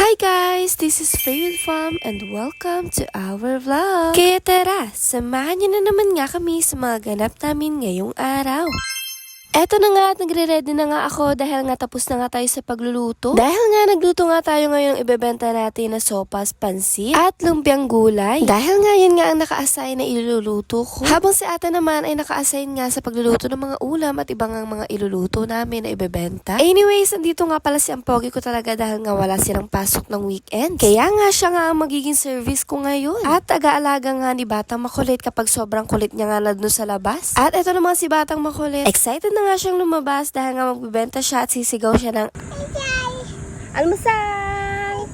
Hi guys! This is Favorite Farm and welcome to our vlog! Kaya tara, samahan niyo na naman nga kami sa mga ganap namin ngayong araw. Eto na nga at nagre-ready na nga ako dahil nga tapos na nga tayo sa pagluluto. Dahil nga nagluto nga tayo ngayong ibebenta natin na sopas, pansit at lumpiang gulay. Dahil nga yan nga ang naka-assign na iluluto ko. Habang si ate naman ay naka-assign nga sa pagluluto ng mga ulam at ibang mga iluluto namin na ibebenta. Anyways, andito nga pala si Ampogi ko talaga dahil nga wala silang pasok ng weekend. Kaya nga siya nga ang magiging service ko ngayon. At taga-alaga nga ni Batang Makulit kapag sobrang kulit niya nga na dun sa labas. At eto naman si Batang Makulit. Excited na nga siyang lumabas dahil nga magbibenta siya at sisigaw siya ng almusal!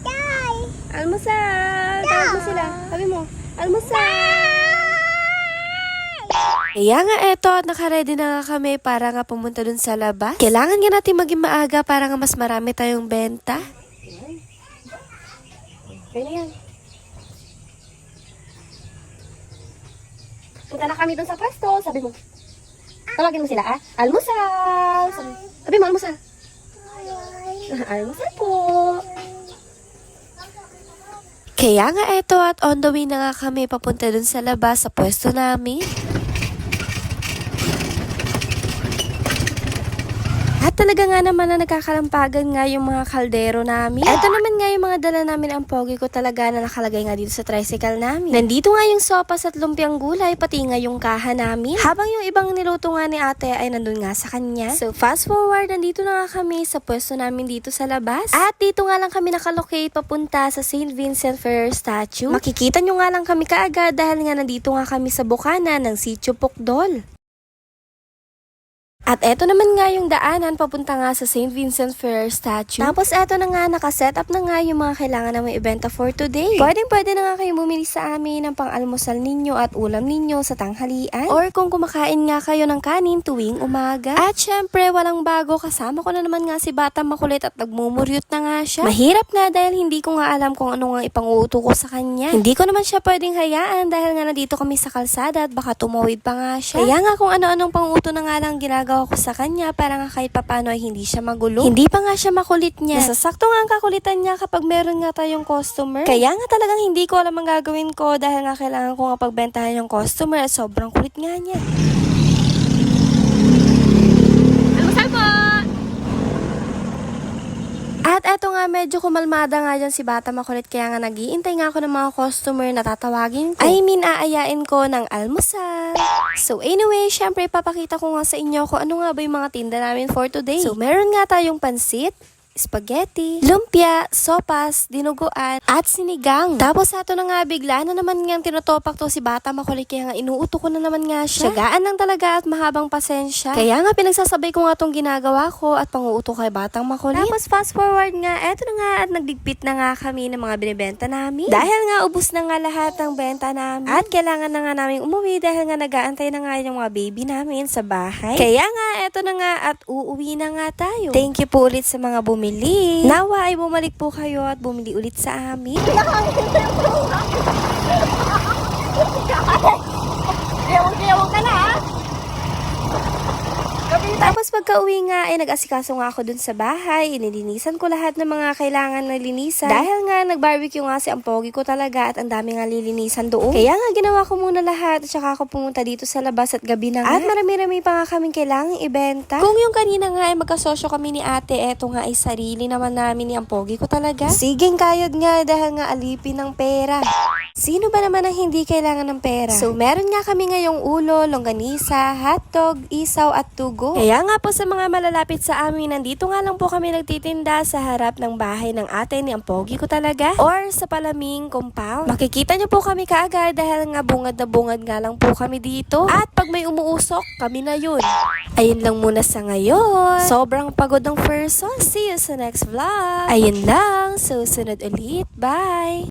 Almusal! Tawag mo sila. Sabi mo, almusal! Kaya nga eto at nakaredy na nga kami para nga pumunta dun sa labas. Kailangan nga natin maging maaga para nga mas marami tayong benta. Kaya yan. Punta na kami dun sa pwesto. Sabi mo. Tawagin mo sila, ah? Almusal! Sabi mo, almusal. Almusal po. Kaya nga eto at on the way na nga kami papunta dun sa labas sa pwesto namin. At talaga nga naman na nagkakalampagan nga yung mga kaldero namin. Ito naman nga yung mga dala namin ang pogi ko talaga na nakalagay nga dito sa tricycle namin. Nandito nga yung sopas at lumpiang gulay, pati nga yung kaha namin. Habang yung ibang niluto nga ni ate ay nandun nga sa kanya. So fast forward, nandito na nga kami sa pwesto namin dito sa labas. At dito nga lang kami nakalocate papunta sa St. Vincent Ferrer statue. Makikita nyo nga lang kami kaagad dahil nga nandito nga kami sa bukana ng Sitio Pukdol. At eto naman nga yung daanan papunta nga sa St. Vincent Ferrer statue. Tapos eto na nga, nakaset up na nga yung mga kailangan namin ibenta for today. Pwede na nga kayo bumili sa amin ng pang-almusal ninyo at ulam ninyo sa tanghalian. Or kung kumakain nga kayo ng kanin tuwing umaga. At syempre, walang bago, kasama ko na naman nga si Batang Makulit at nagmumuryot na nga siya. Mahirap nga dahil hindi ko nga alam kung ano nga ipanguuto ko sa kanya. Hindi ko naman siya pwedeng hayaan dahil nga nandito kami sa kalsada at baka tumawid pa nga siya. Kaya nga kung ano-anong panguto na nga lang ginagawa ko sa kanya para nga kahit papano ay hindi siya magulo. Hindi pa nga siya makulit niya. Nasasakto nga ang kakulitan niya kapag meron nga tayong customer. Kaya nga talagang hindi ko alam ang gagawin ko dahil nga kailangan ko nga pagbentahan yung customer at sobrang kulit nga niya. Almusal po! At eto nga, medyo kumalmada nga dyan si Batang Makulit kaya nga nag-iintay nga ako ng mga customer na tatawagin ko. Aayain ko ng almusal. So anyway, syempre papakita ko nga sa inyo kung ano nga ba yung mga tinda namin for today. So meron nga tayong pansit, spaghetti, lumpia, sopas, dinuguan, at sinigang. Tapos ato na nga bigla na naman nga tinutopak to si Batang Makulit kaya nga inuuto ko na naman nga siya. Syagaan lang talaga at mahabang pasensya. Kaya nga pinagsasabay ko nga tong ginagawa ko at panguuto kay Batang Makulit. Tapos fast forward nga, eto na nga at nagdigpit na nga kami ng mga binibenta namin. Dahil nga ubus na nga lahat ng benta namin. At kailangan na nga namin umuwi dahil nga nag-aantay na nga yung mga baby namin sa bahay. Kaya nga eto na nga at uuwi na nga tayo. Thank you po ulit sa mga bumili. Nawa ay bumalik po kayo at bumili ulit sa amin. Yawag ka na, ha? Tapos pagka-uwi nga ay nag-asikaso nga ako dun sa bahay. Inilinisan ko lahat ng mga kailangan na linisan. Dahil nga nag-barbecue nga si Ampogi ko talaga at ang dami nga lilinisan doon. Kaya nga ginawa ko muna lahat at saka ako pumunta dito sa labas at gabi na nga. At marami-rami pa nga kaming kailangang ibenta. Kung yung kanina nga ay magkasosyo kami ni ate, eto nga ay sarili naman namin ni Ampogi ko talaga. Siging kayod nga dahil nga alipin ng pera. Sino ba naman ang hindi kailangan ng pera? So meron nga kami ngayong ulo, longganisa, hotdog, isaw at tugo. Kaya nga po sa mga malalapit sa amin, nandito nga lang po kami nagtitinda sa harap ng bahay ng ate ni Ampogi ko talaga or sa Palaming compound. Makikita nyo po kami kaagad dahil nga bungad na bungad nga lang po kami dito. At pag may umuusok, kami na yun. Ayun lang muna sa ngayon. Sobrang pagod ng person. See you sa next vlog. Ayun lang. Susunod ulit. Bye!